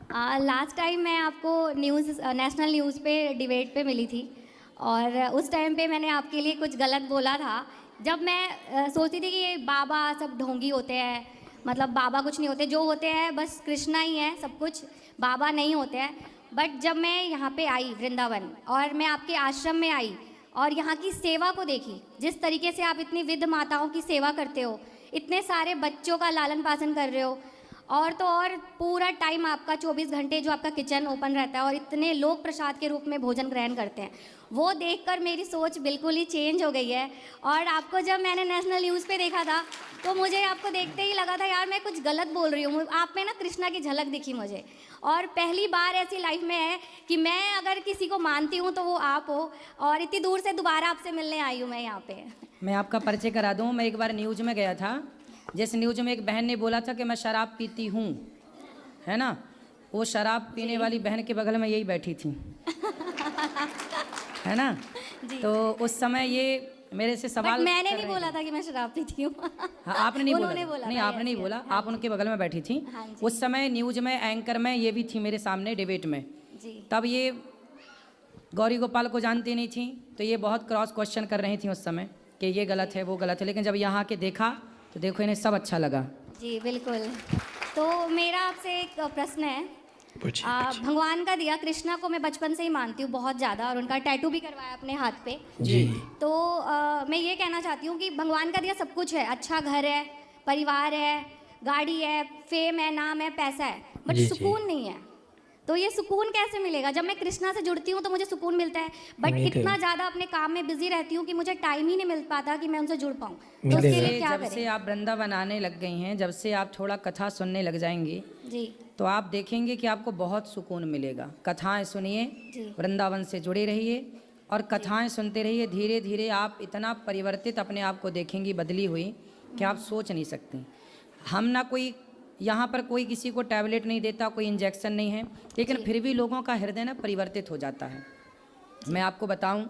Last time मैं आपको national news पे डिबेट पे मिली थी और उस टाइम पे मैंने आपके लिए कुछ गलत बोला था। जब मैं सोचती थी कि ये बाबा सब ढोंगी होते हैं, मतलब बाबा कुछ नहीं होते, जो होते हैं बस कृष्णा ही है सब कुछ, बाबा नहीं होते हैं। बट जब मैं यहाँ पे आई वृंदावन और मैं आपके आश्रम में आई और यहाँ की सेवा को देखी, जिस तरीके से आप इतनी विध माताओं की सेवा करते हो, इतने सारे बच्चों का लालन पालन कर रहे हो, और तो और पूरा टाइम आपका 24 घंटे जो आपका किचन ओपन रहता है और इतने लोग प्रसाद के रूप में भोजन ग्रहण करते हैं, वो देखकर मेरी सोच बिल्कुल ही चेंज हो गई है। और आपको जब मैंने नेशनल न्यूज़ पे देखा था तो मुझे आपको देखते ही लगा था यार मैं कुछ गलत बोल रही हूँ। आप में ना कृष्णा की झलक दिखी मुझे, और पहली बार ऐसी लाइफ में है कि मैं अगर किसी को मानती हूँ तो वो आप हो, और इतनी दूर से दोबारा आपसे मिलने आई हूँ मैं यहाँ पे। मैं आपका परिचय करा दूँ। मैं एक बार न्यूज़ में गया था, जिस न्यूज़ में एक बहन ने बोला था कि मैं शराब पीती हूँ, है ना, वो शराब पीने वाली बहन के बगल में यही बैठी थी है ना। तो उस समय ये मेरे से सवाल मैंने नहीं बोला था कि मैं शराब पीती हूँ। हाँ, आपने नहीं बोला, नहीं आपने नहीं yes, बोला, yes, आप उनके बगल में बैठी थी। उस समय न्यूज़ में एंकर में ये भी थी मेरे सामने डिबेट में जी। तब ये गौरी गोपाल को जानती नहीं थी, तो ये बहुत क्रॉस क्वेश्चन कर रही थी उस समय कि ये गलत है वो गलत है, लेकिन जब यहाँ के देखा तो देखो इन्हें सब अच्छा लगा। जी बिल्कुल। तो मेरा आपसे एक प्रश्न है। भगवान का दिया कृष्णा को मैं बचपन से ही मानती हूँ बहुत ज़्यादा, और उनका टैटू भी करवाया अपने हाथ पे जी। तो मैं ये कहना चाहती हूँ कि भगवान का दिया सब कुछ है, अच्छा घर है, परिवार है, गाड़ी है, फेम है, नाम है, पैसा है, बट सुकून नहीं है। तो ये सुकून कैसे मिलेगा? जब मैं कृष्णा से जुड़ती हूँ तो मुझे सुकून मिलता है, बट इतना ज़्यादा अपने काम में बिजी रहती हूँ कि मुझे टाइम ही नहीं मिल पाता कि मैं उनसे जुड़ पाऊँ। तो उसके लिए क्या करें? जब से आप वृंदावन आने लग गई हैं, जब से आप थोड़ा कथा सुनने लग जाएंगी जी, तो आप देखेंगे कि आपको बहुत सुकून मिलेगा। कथाएं सुनिए, वृंदावन से जुड़े रहिए और कथाएं सुनते रहिए। धीरे धीरे आप इतना परिवर्तित अपने आप को देखेंगी, बदली हुई, कि आप सोच नहीं सकते। हम ना कोई यहाँ पर कोई किसी को टैबलेट नहीं देता, कोई इंजेक्शन नहीं है, लेकिन फिर भी लोगों का हृदय ना परिवर्तित हो जाता है। मैं आपको बताऊं,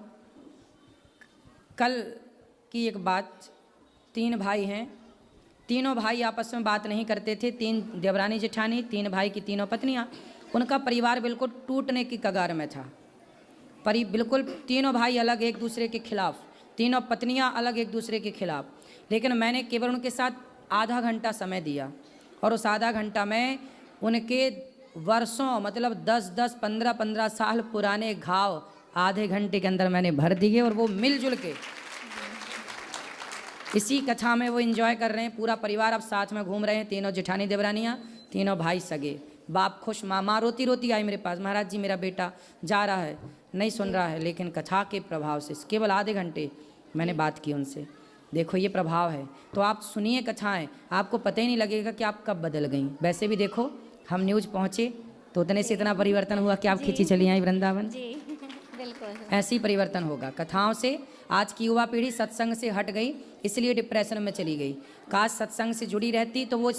कल की एक बात, 3 भाई हैं, तीनों भाई आपस में बात नहीं करते थे, 3 देवरानी जेठानी, 3 भाई की 3 पत्नियाँ। उनका परिवार बिल्कुल टूटने की कगार में था। बिल्कुल तीनों भाई अलग एक दूसरे के खिलाफ, तीनों पत्नियाँ अलग एक दूसरे के खिलाफ। लेकिन मैंने केवल उनके साथ आधा घंटा समय दिया, और उस आधा घंटा में उनके वर्षों, मतलब 10-10, 15-15 साल पुराने घाव आधे घंटे के अंदर मैंने भर दिए, और वो मिलजुल के इसी कथा में वो एंजॉय कर रहे हैं। पूरा परिवार अब साथ में घूम रहे हैं, तीनों जेठानी देवरानियाँ, तीनों भाई सगे। बाप खुश, माँ रोती रोती आई मेरे पास, महाराज जी मेरा बेटा जा रहा है, नहीं सुन रहा है, लेकिन कथा के प्रभाव से केवल आधे घंटे मैंने बात की उनसे। देखो ये प्रभाव है। तो आप सुनिए कथाएं, आपको पता ही नहीं लगेगा कि आप कब बदल गई। वैसे भी देखो हम न्यूज़ पहुँचे तो उतने से इतना परिवर्तन हुआ कि आप खिंची चली आई वृंदावन। जी बिल्कुल, ऐसे ही परिवर्तन होगा कथाओं से। आज की युवा पीढ़ी सत्संग से हट गई, इसलिए डिप्रेशन में चली गई। काश सत्संग से जुड़ी रहती तो वो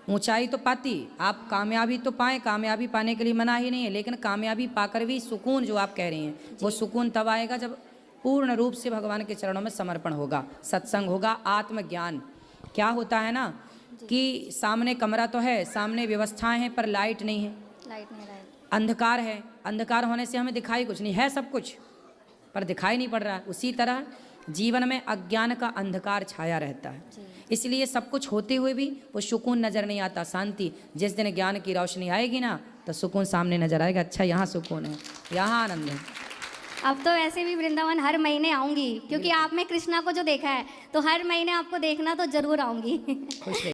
ऊंचाई तो पाती। आप कामयाबी तो पाएँ, कामयाबी पाने के लिए मना ही नहीं है, लेकिन कामयाबी पाकर भी सुकून जो आप कह रही हैं, वो सुकून तब आएगा जब पूर्ण रूप से भगवान के चरणों में समर्पण होगा, सत्संग होगा, आत्मज्ञान। क्या होता है ना कि सामने कमरा तो है, सामने व्यवस्थाएं हैं, पर लाइट नहीं है, अंधकार है। अंधकार होने से हमें दिखाई कुछ नहीं है, सब कुछ पर दिखाई नहीं पड़ रहा है। उसी तरह जीवन में अज्ञान का अंधकार छाया रहता है, इसलिए सब कुछ होते हुए भी वो सुकून नज़र नहीं आता, शांति। जिस दिन ज्ञान की रोशनी आएगी ना तो सुकून सामने नजर आएगा। अच्छा यहाँ सुकून है, यहाँ आनंद है। अब तो वैसे भी वृंदावन हर महीने आऊंगी, क्योंकि आप में कृष्णा को जो देखा है, तो हर महीने आपको देखना तो जरूर आऊंगी। खुश